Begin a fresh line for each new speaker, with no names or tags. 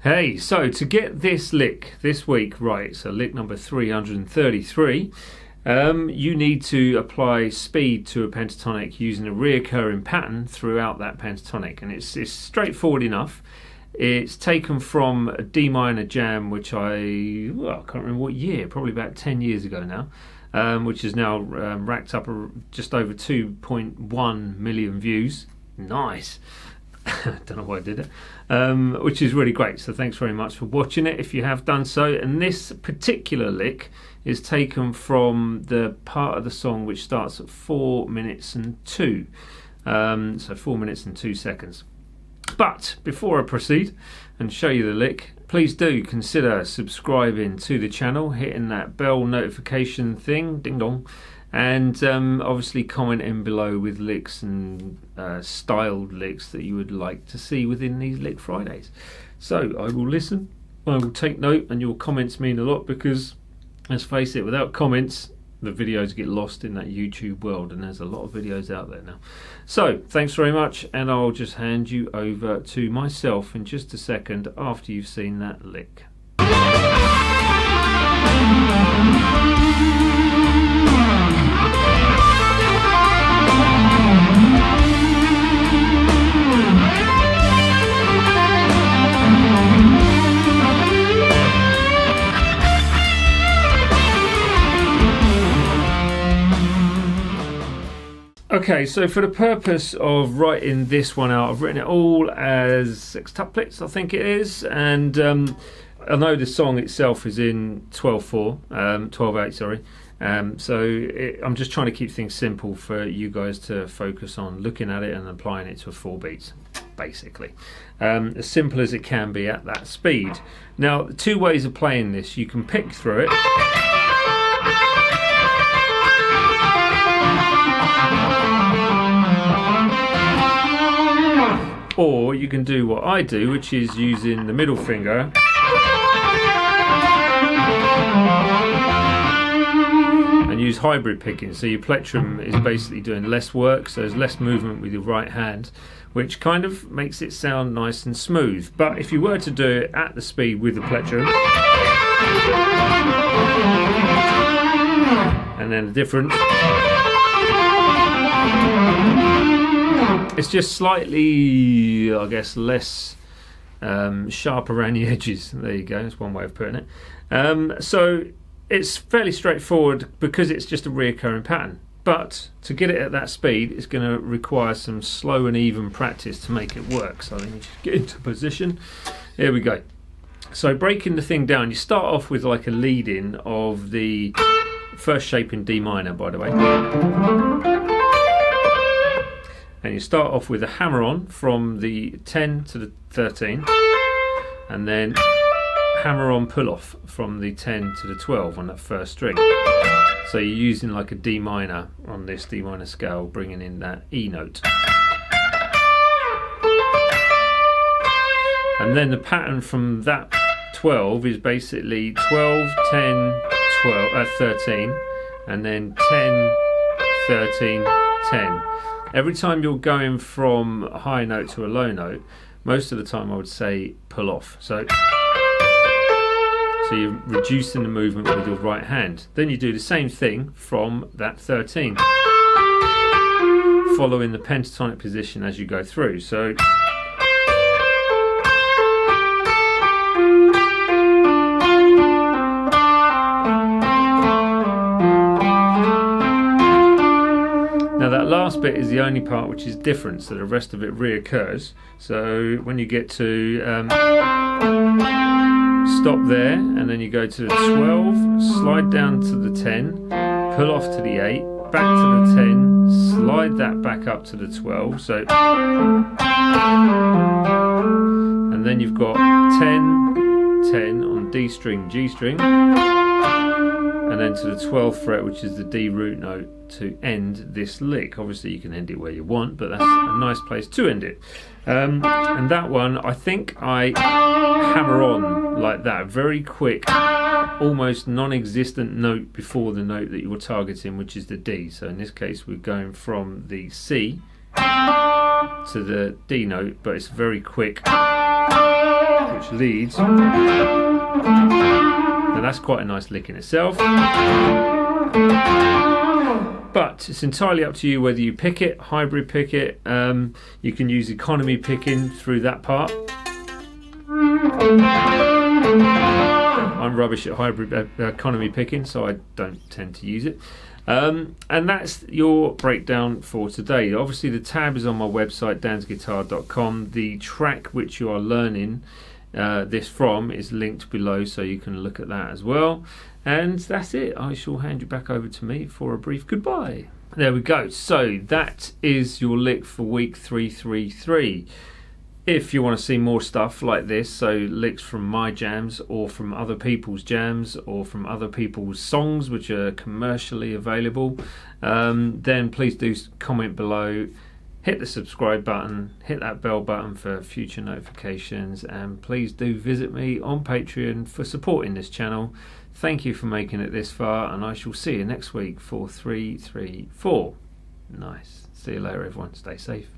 Hey, so to get this lick this week right, so lick number 333, you need to apply speed to a pentatonic using a reoccurring pattern throughout that pentatonic, and it's straightforward enough. It's taken from a D minor jam, which I can't remember what year, probably about 10 years ago now, which is now racked up just over 2.1 million views. Nice. Don't know why I did it, which is really great. So thanks very much for watching it if you have done so. And this particular lick is taken from the part of the song which starts at 4 minutes and 2. So 4 minutes and 2 seconds. But before I proceed and show you the lick, please do consider subscribing to the channel, hitting that bell notification thing, ding dong, and obviously commenting below with licks and styled licks that you would like to see within these Lick Fridays. So I will listen, I will take note, and your comments mean a lot because, let's face it, without comments the videos get lost in that YouTube world, and there's a lot of videos out there now. So thanks very much, and I'll just hand you over to myself in just a second after you've seen that lick. Okay, so for the purpose of writing this one out, I've written it all as sextuplets, I think it is, and I know the song itself is in 12/4, 12/8, sorry. I'm just trying to keep things simple for you guys to focus on looking at it and applying it to 4 beats, basically. As simple as it can be at that speed. Now, 2 ways of playing this. You can pick through it. Or you can do what I do, which is using the middle finger and use hybrid picking. So your plectrum is basically doing less work, so there's less movement with your right hand, which kind of makes it sound nice and smooth. But if you were to do it at the speed with the plectrum, and then the difference, it's just slightly, I guess, less sharp around the edges. There you go, that's one way of putting it. So it's fairly straightforward because it's just a reoccurring pattern. But to get it at that speed, it's going to require some slow and even practice to make it work. So let me just get into position. Here we go. So breaking the thing down, you start off with like a lead-in of the first shape in D minor, by the way. And you start off with a hammer-on from the 10 to the 13, and then hammer-on pull-off from the 10 to the 12 on that first string. So you're using like a D minor on this D minor scale, bringing in that E note. And then the pattern from that 12 is basically 12, 10, 12, 13, and then 10, 13, 10. Every time you're going from a high note to a low note, most of the time I would say pull off. So you're reducing the movement with your right hand. Then you do the same thing from that 13, following the pentatonic position as you go through. So that last bit is the only part which is different, so the rest of it reoccurs. So when you get to stop there, and then you go to the 12, slide down to the 10, pull off to the 8, back to the 10, slide that back up to the 12. So, and then you've got 10, 10 on D string, G string, and then to the 12th fret, which is the D root note, to end this lick. Obviously you can end it where you want, but that's a nice place to end it. And that one, I think I hammer on like that, very quick, almost non-existent note before the note that you're targeting, which is the D. So in this case we're going from the C to the D note, but it's very quick. which leads. Now that's quite a nice lick in itself. But it's entirely up to you whether you pick it, hybrid pick it. You can use economy picking through that part. I'm rubbish at hybrid economy picking, so I don't tend to use it. And that's your breakdown for today. Obviously the tab is on my website, dansguitar.com. The track which you are learning this from is linked below, so you can look at that as well. And that's it. I shall hand you back over to me for a brief goodbye. There we go. So that is your lick for week 333. If you want to see more stuff like this, so licks from my jams or from other people's jams or from other people's songs which are commercially available, then please do comment below, hit the subscribe button, hit that bell button for future notifications, and please do visit me on Patreon for supporting this channel. Thank you for making it this far, and I shall see you next week for 334. Nice. See you later everyone. Stay safe.